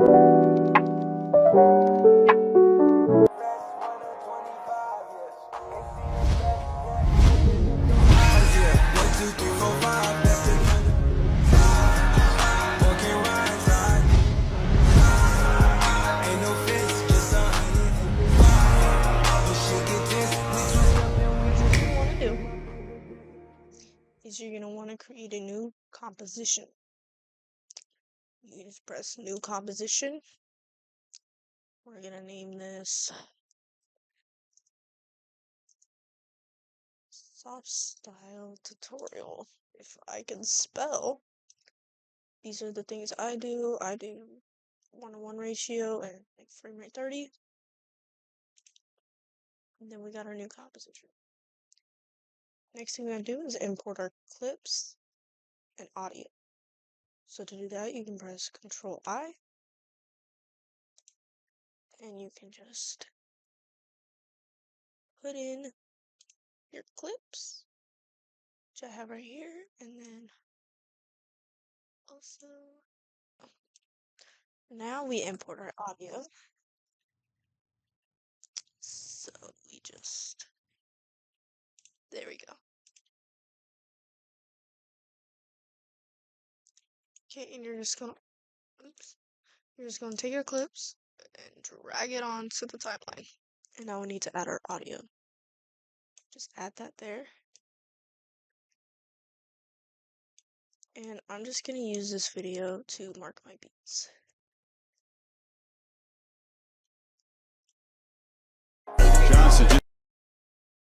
Is you're going to want to create a new composition. You just press new composition. We're going to name this soft style tutorial. If I can spell, these are the things I do. I do 1:1 ratio and like frame rate 30. And then we got our new composition. Next thing we're going to do is import our clips and audio. So to do that, you can press Control I, and you can just put in your clips, which I have right here, and then also, now we import our audio. So we just, there we go. Okay, and you're just gonna take your clips and drag it onto the timeline. And now we need to add our audio. Just add that there. And I'm just gonna use this video to mark my beats.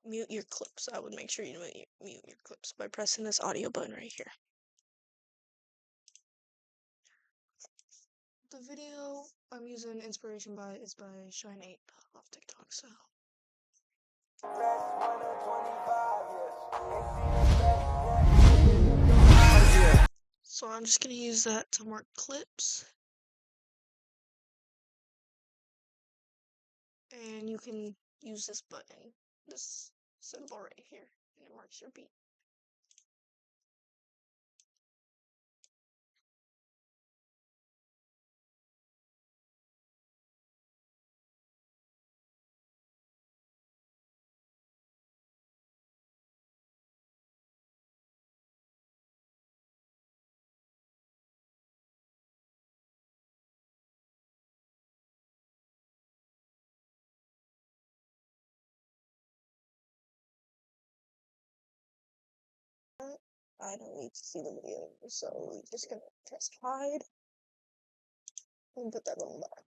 Mute your clips. I would make sure you mute your clips by pressing this audio button right here. The video I'm using inspiration by is by Shine8 off TikTok, so. So I'm just gonna use that to mark clips. And you can use this button, this symbol right here, and it marks your beat. I don't need to see the video, so we're just gonna press hide and put that on the bottom.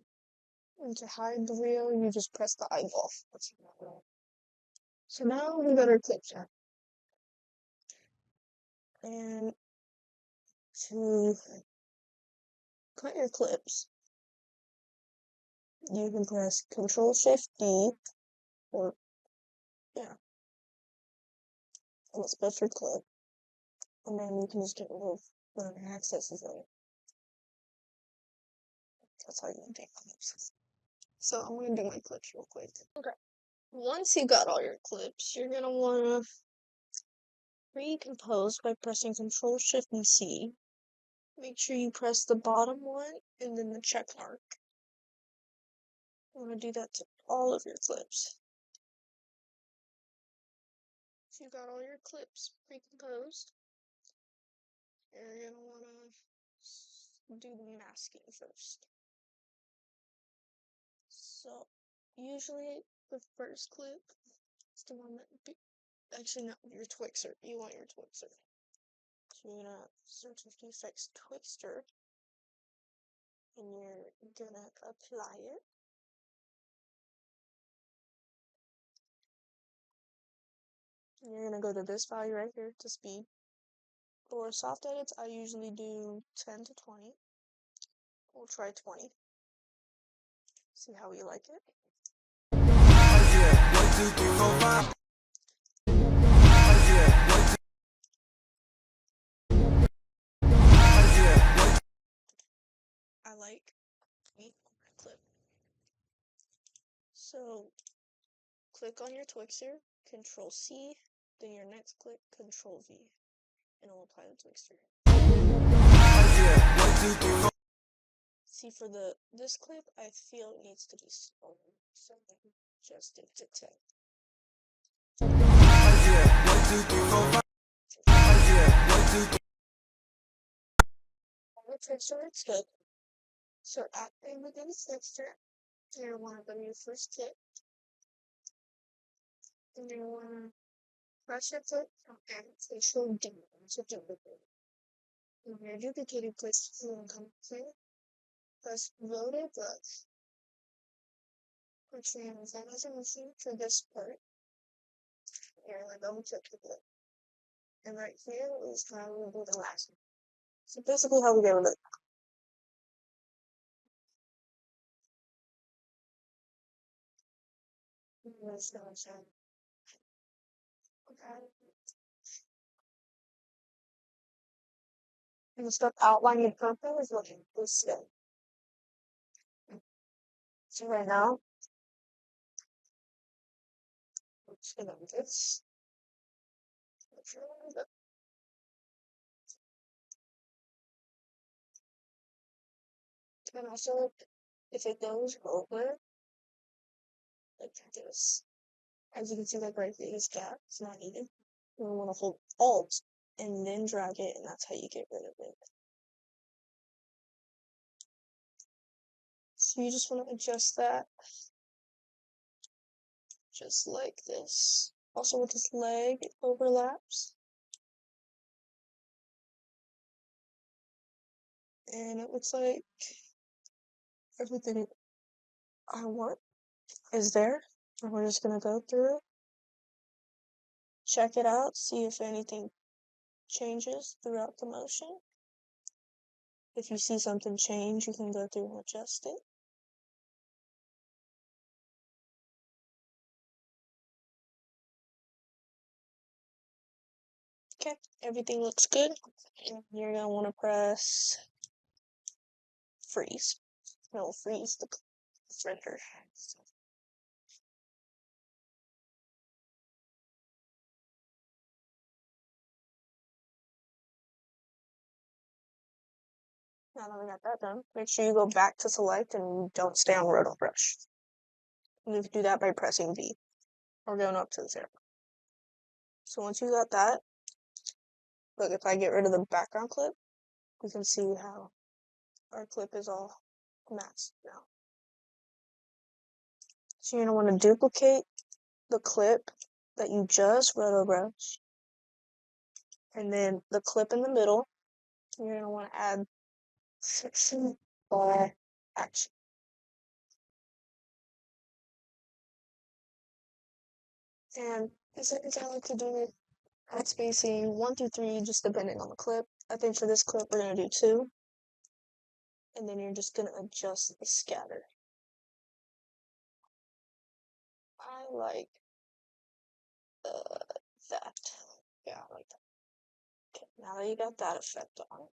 And to hide the video, you just press the eyeball. So now we got our clips here. And to cut your clips, you can press Control-Shift-D, or, yeah, and it's best for clip. And then you can just get rid of whatever access is in it. That's how you can take clips. So I'm gonna do my clips real quick. Okay. Once you got all your clips, you're gonna wanna recompose by pressing Control-Shift-C. Make sure you press the bottom one and then the check mark. You wanna do that to all of your clips. If you got all your clips recomposed, you're gonna wanna do the masking first. So usually the first clip is the one that actually not your Twixer. You want your Twixer. So you're gonna search for Effects Twixter, and you're gonna apply it. And you're gonna go to this value right here to speed. For soft edits, I usually do 10 to 20. We'll try 20. See how we like it. I like clip. So click on your Twixer, Control-C, then your next click, Control-V, and it'll apply the Twixter. See, for this clip, I feel it needs to be slower, so I can adjust it to 10. The texture looks good. So after you begin the texture, you're gonna want to go to your first clip, and you're gonna want to press your clip and facial to duplicate. When you're duplicating clips, you're gonna come here, press loaded brush, which means that as a machine for this part, you're gonna double click the clip. And right here is how we do the last one. So basically how we get rid of it. And the stuff outlined in purple is what is still. So right now, I'm just gonna do this. And also, if it goes over, like this, as you can see, like right there, this gap, it's not needed. You want to hold Alt and then drag it, and that's how you get rid of it. So you just want to adjust that, just like this. Also with this leg, it overlaps. And it looks like everything I want is there. And we're just gonna go through, check it out, see if anything changes throughout the motion. If you see something change, you can go through and adjust it. Okay, everything looks good. And you're gonna want to press freeze. No, freeze the render. Now that we got that done, make sure you go back to select and don't stay on roto brush. You can do that by pressing V or going up to 0. So once you got that, look, if I get rid of the background clip, you can see how our clip is all masked now. So you're going to want to duplicate the clip that you just roto brush, and then the clip in the middle, you're going to want to add section ball action. And the seconds I like to do it at spacing 1 through 3, just depending on the clip. I think for this clip we're going to do 2. And then you're just going to adjust the scatter. I like that. Yeah, I like that. Okay, now that you got that effect on,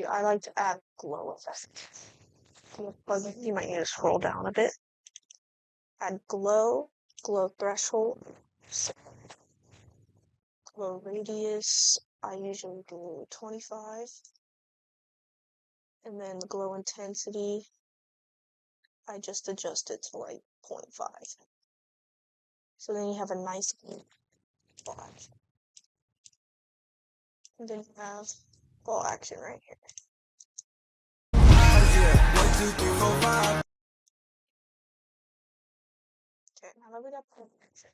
I like to add glow effect. You might need to scroll down a bit. Add glow, glow threshold, glow radius. I usually do 25. And then glow intensity, I just adjust it to like 0.5. So then you have a nice ball action. And then you have ball action right here. Okay, now that we got ball action,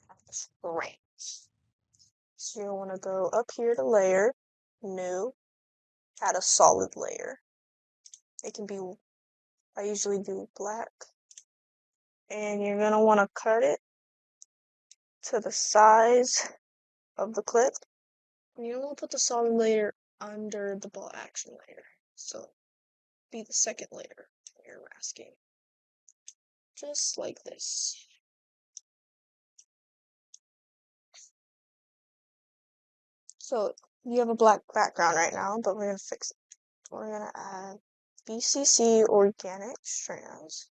have the strength. So you want to go up here to layer, new, add a solid layer. It can be, I usually do black. And you're going to want to cut it to the size of the clip. And you want to put the solid layer under the ball action layer. So be the second layer you're masking. Just like this. So you have a black background right now, but we're going to fix it. We're going to add BCC organic strands.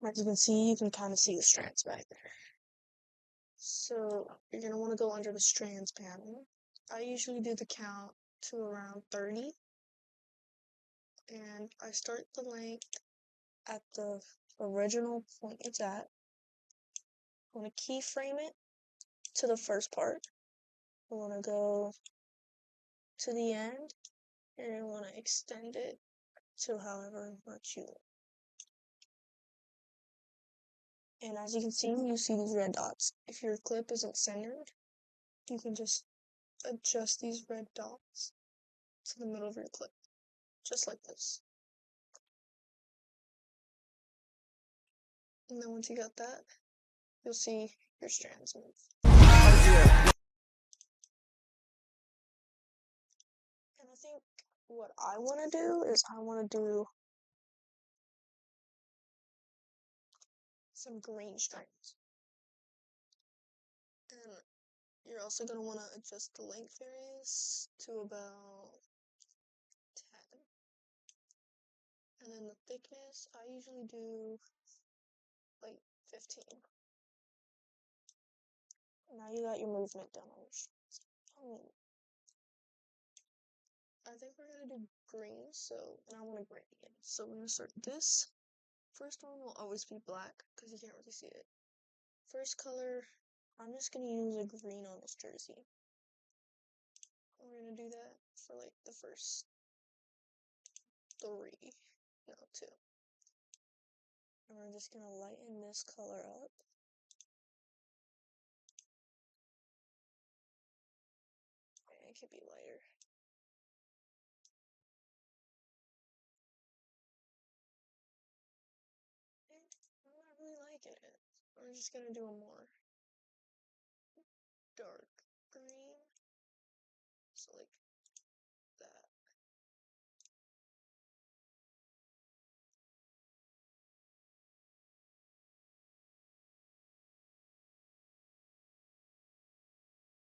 As you can see, you can kind of see the strands back there. So you're going to want to go under the strands panel. I usually do the count to around 30. And I start the length at the original point it's at. I want to keyframe it to the first part. I want to go to the end, and I want to extend it to however much you want. And as you can see these red dots. If your clip isn't centered, you can just adjust these red dots to the middle of your clip, just like this. And then once you got that, you'll see your strands move. And I think what I want to do is I want to do some green strands. And you're also going to want to adjust the length areas to about 10. And then the thickness, I usually do like 15. Now you got your movement done on your strands. I think we're going to do green, and I want to grade it. So we're going to start this. First one will always be black, because you can't really see it. First color, I'm just going to use a green on this jersey. We're going to do that for like the first 2. And we're just going to lighten this color up. Okay, it could be lighter. I'm not really liking it. We're just going to do a more dark green. So like that.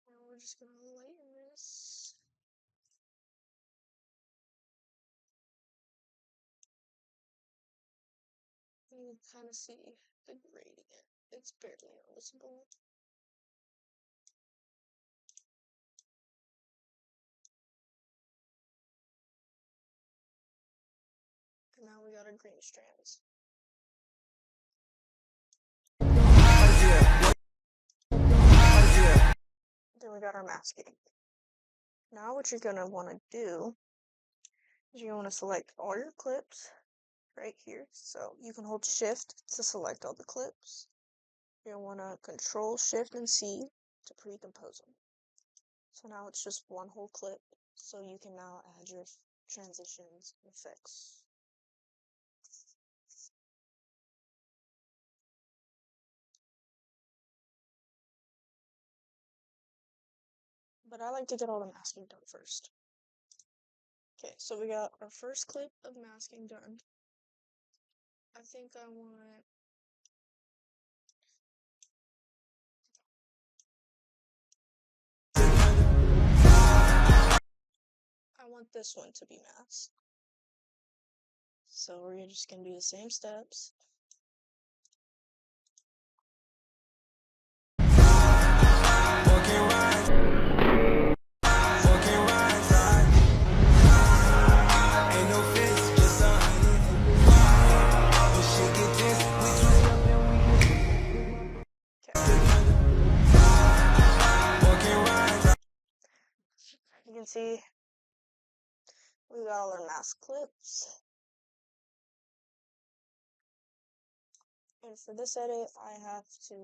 Now we're just going to lighten this. You can kind of see the gradient. It's barely noticeable. And now we got our green strands. Then we got our masking. Now what you're going to want to do is you're going to want to select all your clips right here. So you can hold shift to select all the clips. You're going to want to control shift and C to pre-compose them. So now it's just one whole clip. So you can now add your transitions and effects. But I like to get all the masking done first. Okay, so we got our first clip of masking done. I think I want this one to be masked. So we're just gonna do the same steps. You can see we got all our mask clips. And for this edit, I have to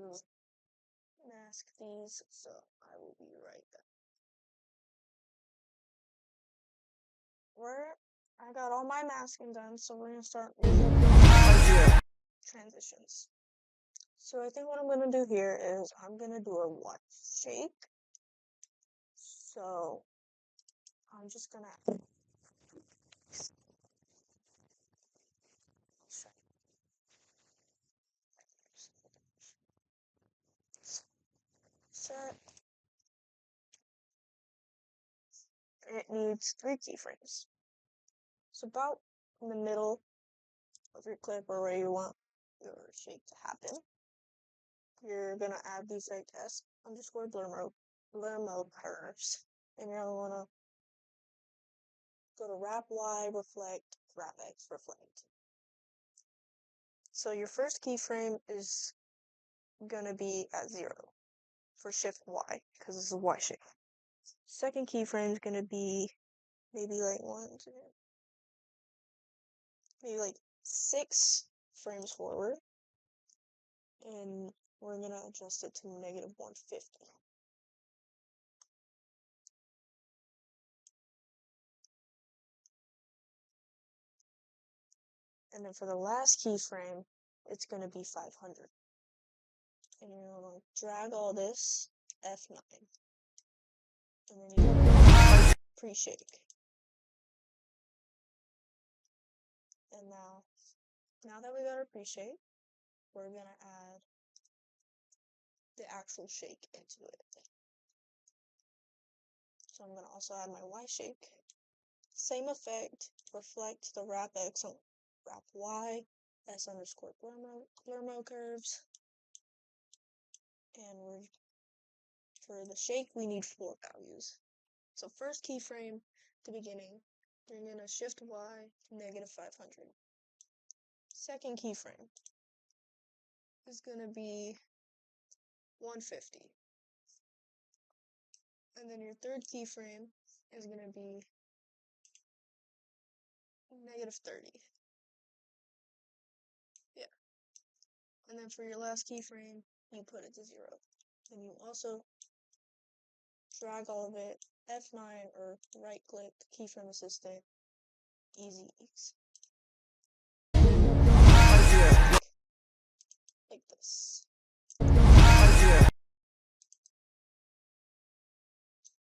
mask these, so I will be right back. I got all my masking done, so we're gonna start transitions. So I think what I'm gonna do here is I'm gonna do a watch shake. So I'm just gonna set. It needs 3 keyframes. So about in the middle of your clip or where you want your shake to happen. You're gonna add these right tests. underscore blur curves. And you're gonna wanna go to wrap Y, reflect, wrap X, reflect. So your first keyframe is gonna be at 0 for shift Y, because it's a Y shape. Second keyframe is gonna be maybe like 6 frames forward, and we're gonna adjust it to -150. And then for the last keyframe, it's gonna be 500. And you're gonna drag all this F9, and then you're gonna pre-shake. And now that we got our pre-shake, we're gonna add the actual shake into it. So I'm gonna also add my Y shake. Same effect, reflect the wrap X on wrap Y, S underscore blur curves. And for the shake, we need 4 values. So first keyframe, the beginning, you're gonna shift Y, -500. Second keyframe is gonna be 150. And then your third keyframe is gonna be -30. Yeah. And then for your last keyframe, you put it to 0. And you also drag all of it, F9 or right click, keyframe assistant, easy ease. Like this.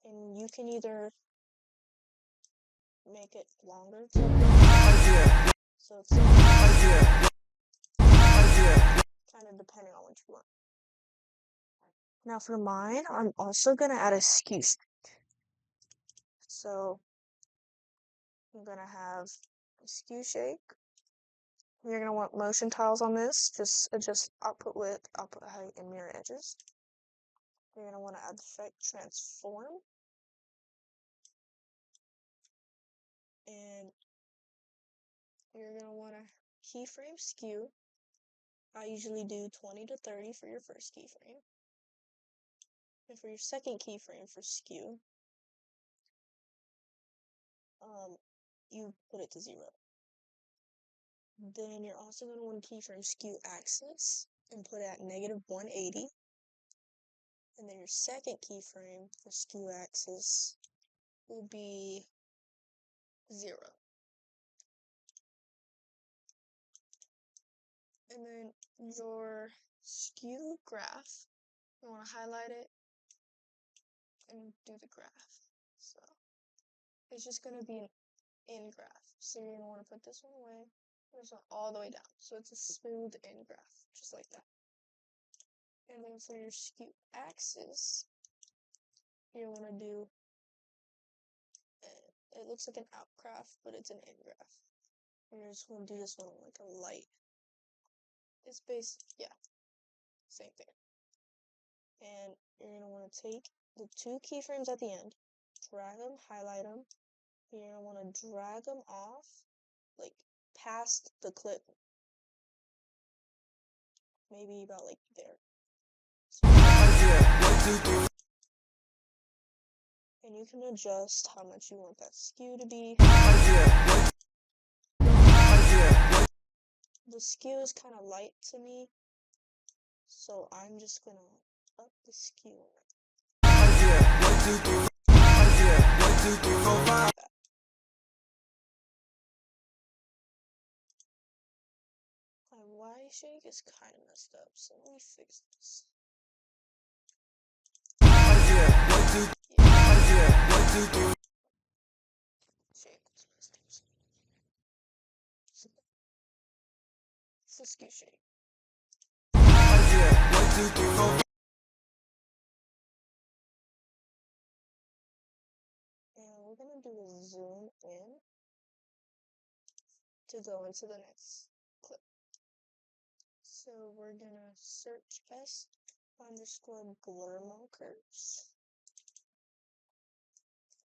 And you can either make it longer, so it's kind of depending on what you want. Now for mine, I'm also gonna add a skew shake. So I'm gonna have a skew shake. You're gonna want motion tiles on this. Just adjust output width, output height, and mirror edges. You're gonna want to add the effect transform. And you're gonna want to keyframe skew. I usually do 20 to 30 for your first keyframe. And for your second keyframe for skew, you put it to 0. Then you're also going to want to keyframe skew axis and put it at -180. And then your second keyframe for skew axis will be 0. And then your skew graph, you want to highlight it and do the graph. So it's just going to be an in graph. So you're going to want to put this one away, this one all the way down. So it's a smooth in graph, just like that. And then for your skew axis, you want to do, it looks like an out graph, but it's an in graph. And you're just going to do this one like a light. It's yeah, same thing. And you're going to want to take the 2 keyframes at the end, drag them, highlight them. You're going to want to drag them off, like past the clip. Maybe about like there. And you can adjust how much you want that skew to be. The skew is kind of light to me, so I'm just gonna up the skew. My Y shake is kind of messed up, so let me fix this. Shake is messed up. It's a skew shake. And we're gonna do a zoom in to go into the next clip. So we're gonna search S underscore blur curves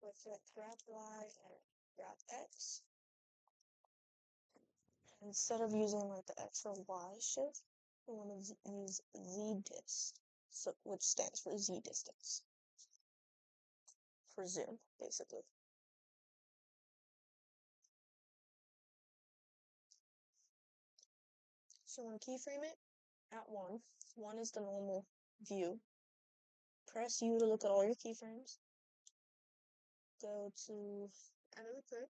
with the graph Y and graph X. Instead of using like the X or Y shift, we want to use Z-dist, so, which stands for Z distance, for zoom, basically. So I'm going to keyframe it at 1. 1 is the normal view. Press U to look at all your keyframes. Go to end of the clip.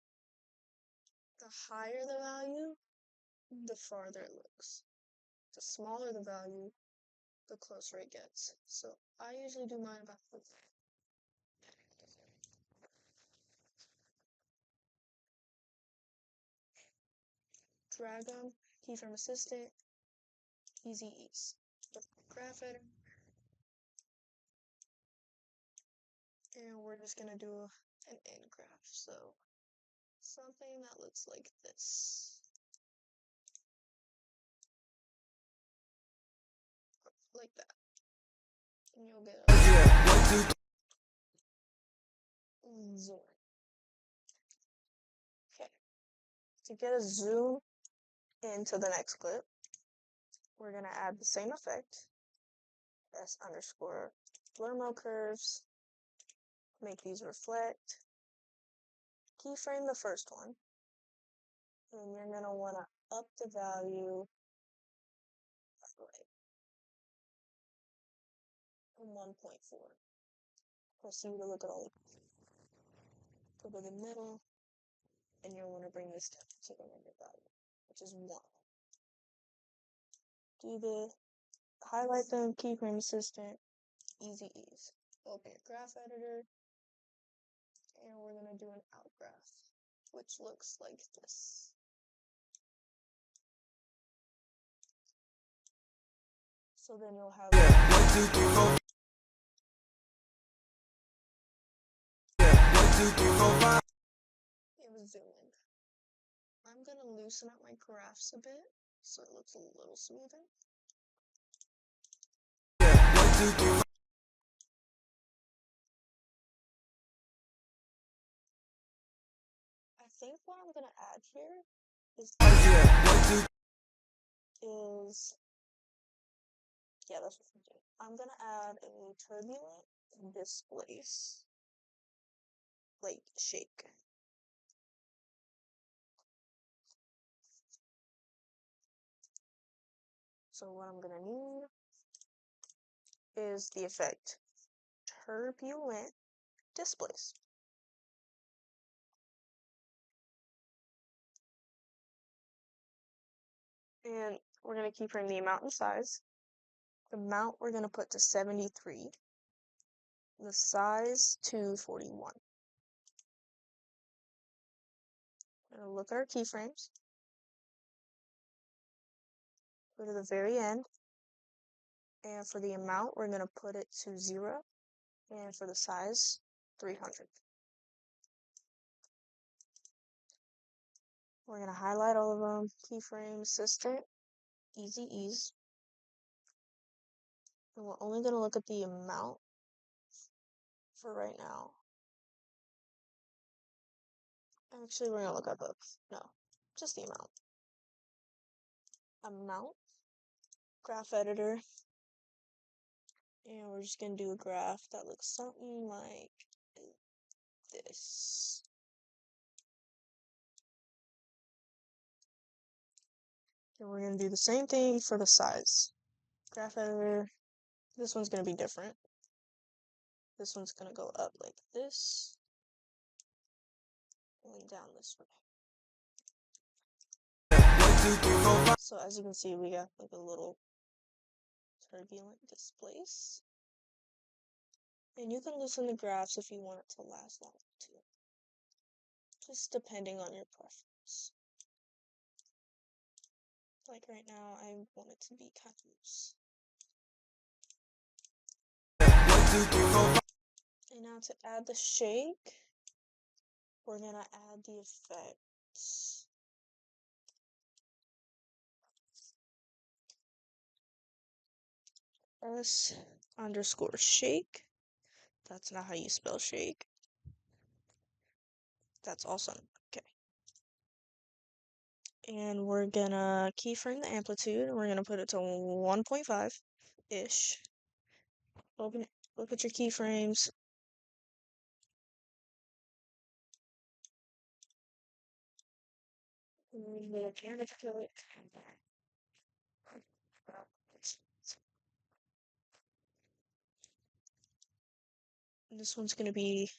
The higher the value, the farther it looks. The smaller the value, the closer it gets. So I usually do mine about this. Drag them, keyframe assistant, easy ease. Graph editor. And we're just gonna do an end graph. So something that looks like this. Like that. And you'll get a zoom. Okay. To get a zoom into the next clip, we're gonna add the same effect. S underscore blur curves. Make these reflect. Keyframe the first one. And you're gonna wanna up the value by 1.4. Press U to look at all. Go to the middle, and you'll want to bring this down to the render value, which is 1. Do the highlight them, keyframe assistant, easy ease. Open your graph editor, and we're gonna do an out graph, which looks like this. So then you'll have it was zooming. I'm gonna loosen up my graphs a bit so it looks a little smoother. I think what I'm gonna add here is yeah, that's what I'm doing. I'm gonna add a turbulent displace, like shake. So what I'm gonna need is the effect turbulent displace. And we're gonna keyframe the amount and size. The amount we're gonna put to 73. The size to 41. We're gonna look at our keyframes. Go to the very end. And for the amount, we're gonna put it to 0. And for the size, 300. We're gonna highlight all of them. Keyframe assistant, easy ease. And we're only gonna look at the amount for right now. Actually, we're gonna look at both. No, just the amount. Amount, graph editor, and we're just gonna do a graph that looks something like this. And we're gonna do the same thing for the size. Graph editor, this one's gonna be different. This one's gonna go up like this, and down this way. So as you can see, we got like a little turbulent displace. And you can loosen the graphs if you want it to last longer too. Just depending on your preference. Like right now, I want it to be kind of loose. And now to add the shake, we're gonna add the effects. s_shake. That's not how you spell shake. That's also okay. And we're gonna keyframe the amplitude, and we're gonna put it to 1.5-ish. Look at your keyframes. This one's gonna be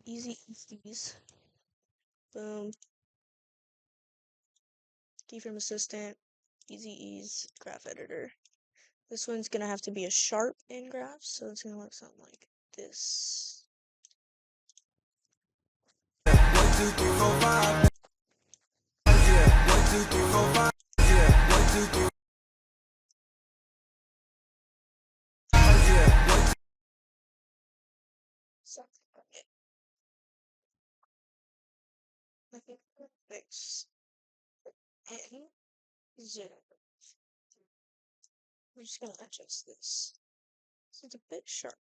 easy ease. Boom. Keyframe assistant, easy ease, graph editor. This one's gonna have to be a sharp in graph, so it's gonna look something like this. Something like it. I think fix and 0. We're just gonna adjust this. So it's a bit sharp.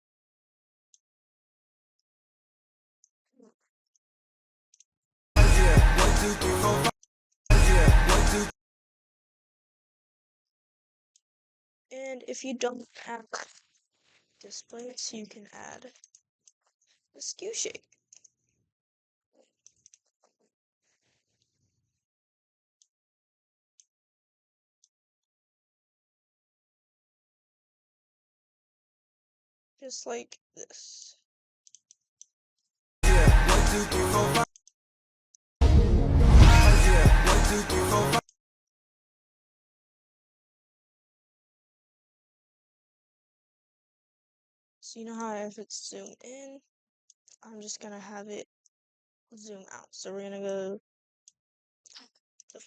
And if you don't have displays, you can add a skew shape. Just like this. So you know how if it's zoomed in, I'm just gonna have it zoom out. So we're gonna go the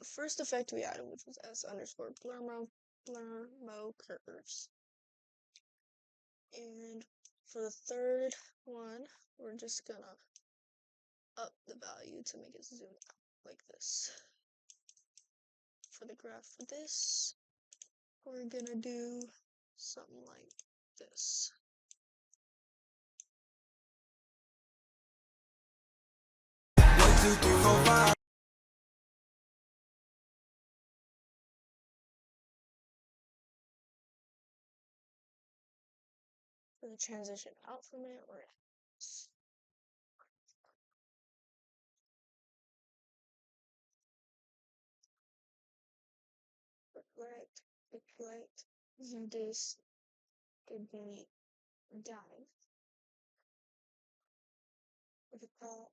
first effect we added, which was s_blur_mo curves. And for the third one, we're just gonna up the value to make it zoom out like this. For the graph for this, we're gonna do something like this. For the transition out from it, we're reflect, this could be down with a call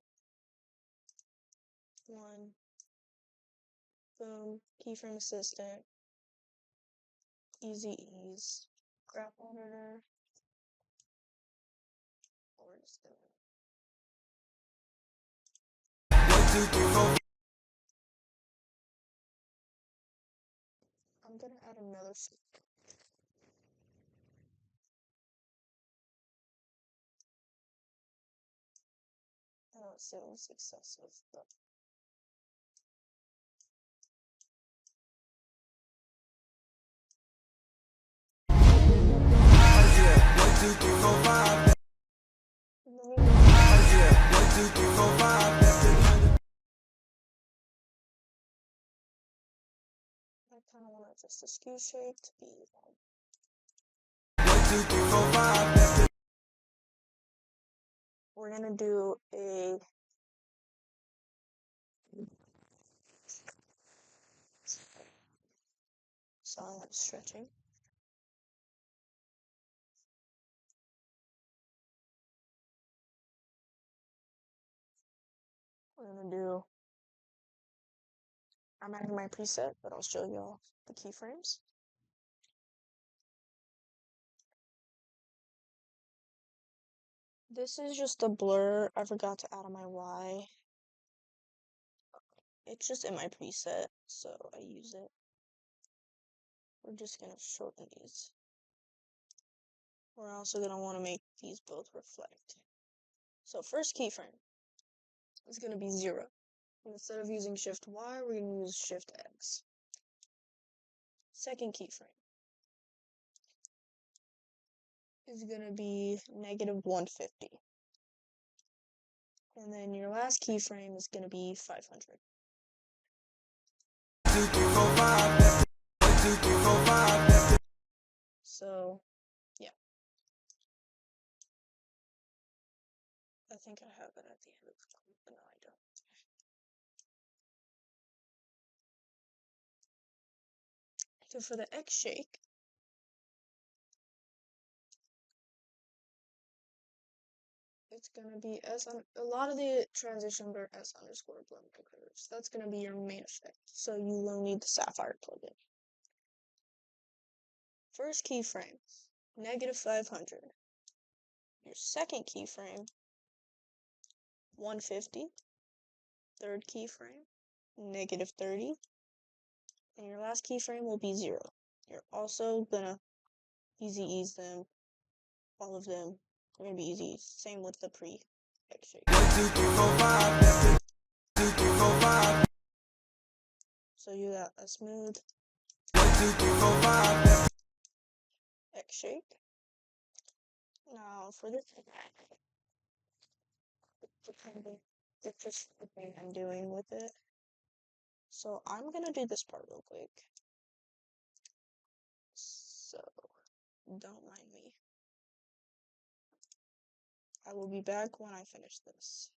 1, boom, keyframe assistant, easy ease, graph editor. We're just gonna I'm gonna add another I don't see it was excessive, but I kind of want just a skew shape to be we're gonna do a sorry, I'm stretching. We're gonna do I'm adding my preset, but I'll show y'all the keyframes. This is just a blur. I forgot to add my Y. It's just in my preset, so I use it. We're just gonna shorten these. We're also gonna want to make these both reflect. So first keyframe is gonna be 0. And instead of using Shift Y, we're gonna use Shift X. second keyframe is going to be -150. And then your last keyframe is going to be 500. So, yeah. I think I have it at the end of the clip, but no, I don't. So for the X shake, it's going to be a lot of the transitions are S_blend curves. That's going to be your main effect. So you will need the Sapphire plugin. First keyframe, -500. Your second keyframe, 150. Third keyframe, -30. And your last keyframe will be 0. You're also gonna easy ease them, all of them. They're gonna be easy. Same with the pre-X shake. So you got a smooth X shake. Now for this, it's just the thing I'm doing with it. So I'm gonna do this part real quick. So don't mind me. I will be back when I finish this.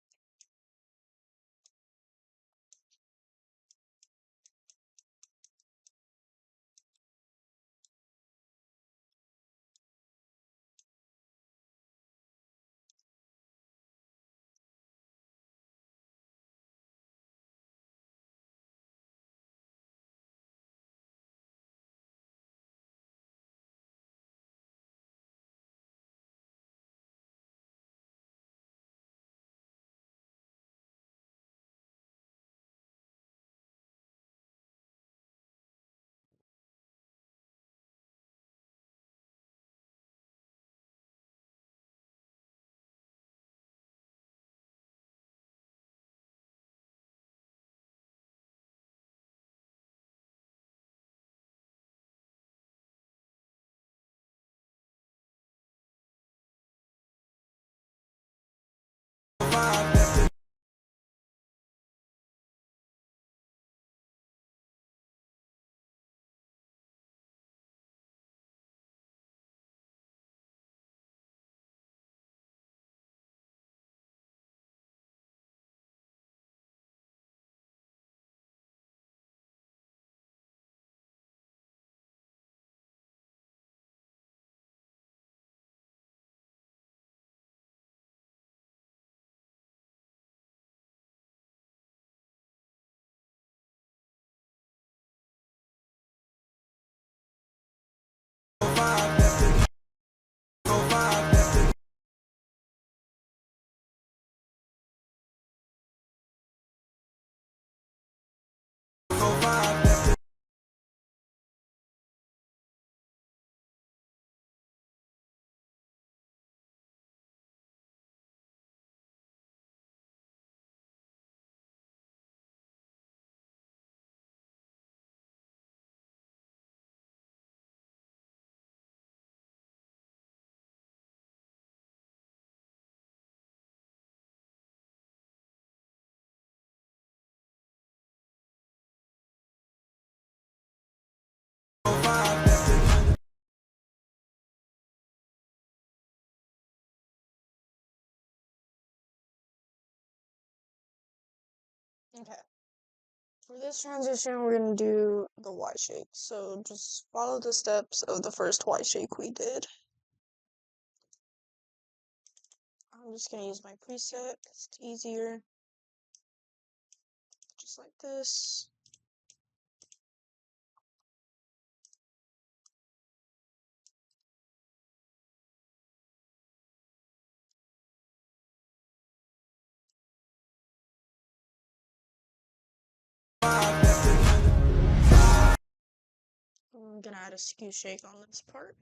Okay. For this transition, we're going to do the Y shake. So just follow the steps of the first Y shake we did. I'm just going to use my preset because it's easier. Just like this. I'm going to add a skew shake on this part.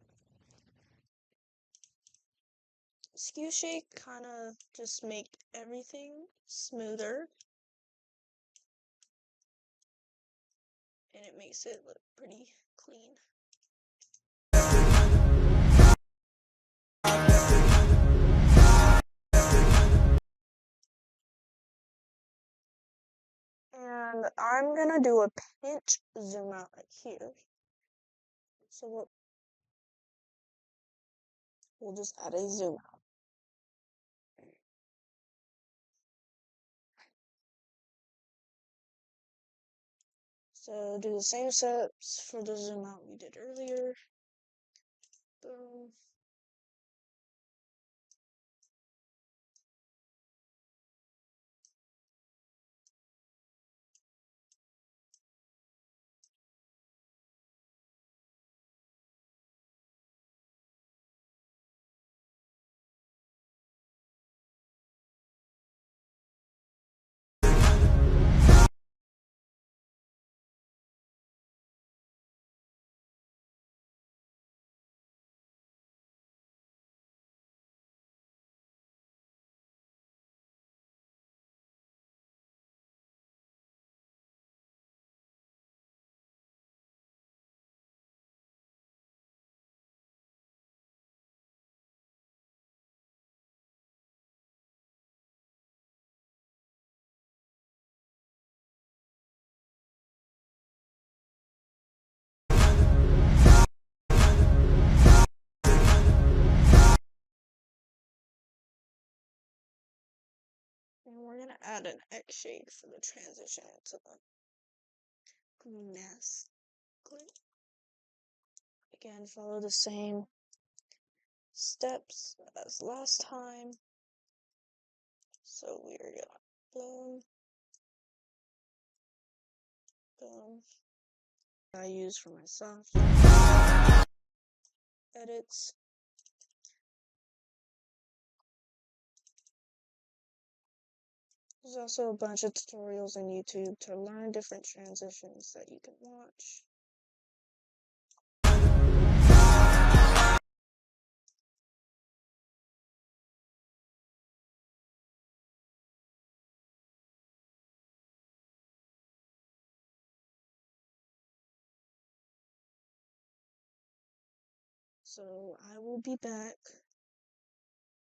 Skew shake kind of just make everything smoother. And it makes it look pretty clean. And I'm gonna do a pinch zoom out right here. So we'll just add a zoom out. So do the same steps for the zoom out we did earlier. Boom. And we're gonna add an X shade for the transition to the mask clip. Again, follow the same steps as last time. So we're gonna boom, boom. I use for myself edits. There's also a bunch of tutorials on YouTube to learn different transitions that you can watch. So I will be back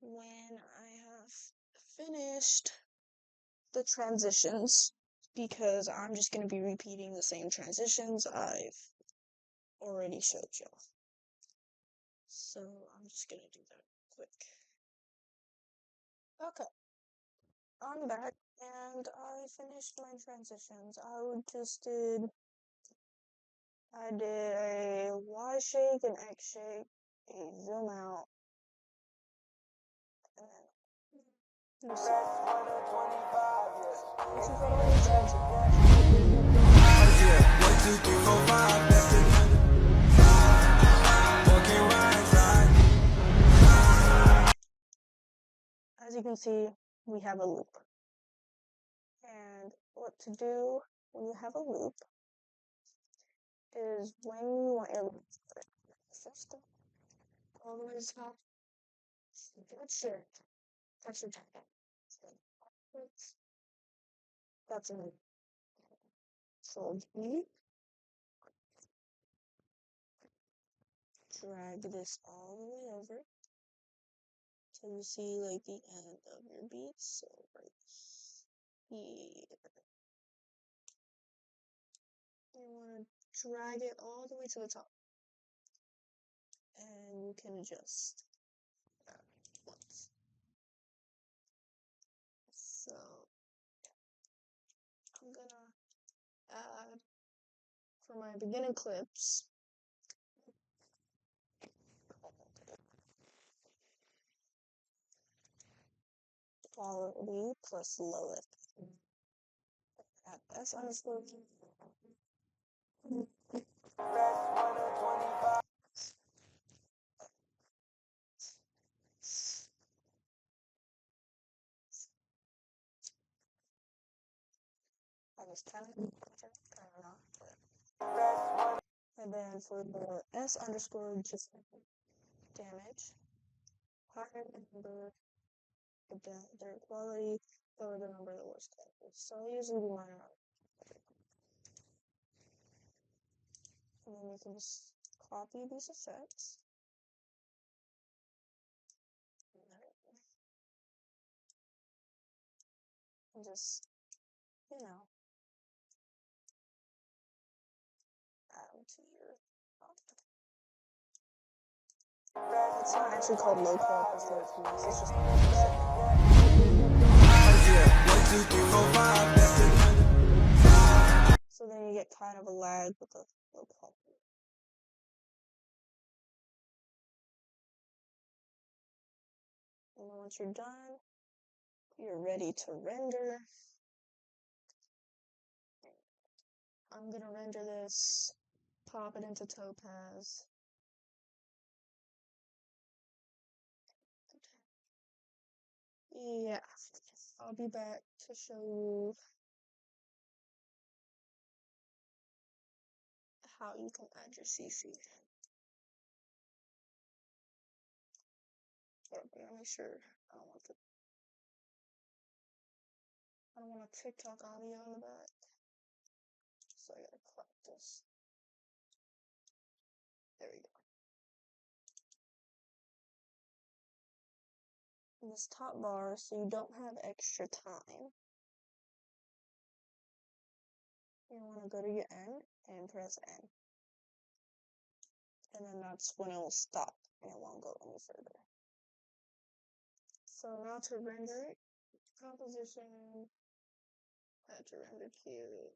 when I have finished the transitions, because I'm just going to be repeating the same transitions I've already showed y'all. So I'm just going to do that quick. Okay, I'm back and I finished my transitions. I did a Y shake, an X shake, a zoom out, and then you see. Once you got all your as you can see, we have a loop. And what to do when you have a loop is when you want your loop first go all the way to the top. That's your target. That's a loop. So you drag this all the way over till you see like the end of your beats. So right here. You want to drag it all the way to the top. And you can adjust that once. So I'm gonna add for my beginning clips quality plus lowest. Add S underscore. I was kind of and then for the S underscore, just damage, higher the number, their quality, lower the number of the worst quality. So I usually do mine around. And then you can just copy these effects. And just, you know, add them to your object. It's not actually called low quality performance, it's just so then you get kind of a lag with the low quality. And then once you're done, you're ready to render. I'm gonna render this, pop it into Topaz. Yeah, I'll be back to show you how you can add your CC. But I'm gonna make sure I don't want a TikTok audio in the back. So I gotta crop this. There we go. In this top bar, so you don't have extra time, you want to go to your end and press N. And then that's when it will stop and it won't go any further. So now to render it, composition, add to render queue.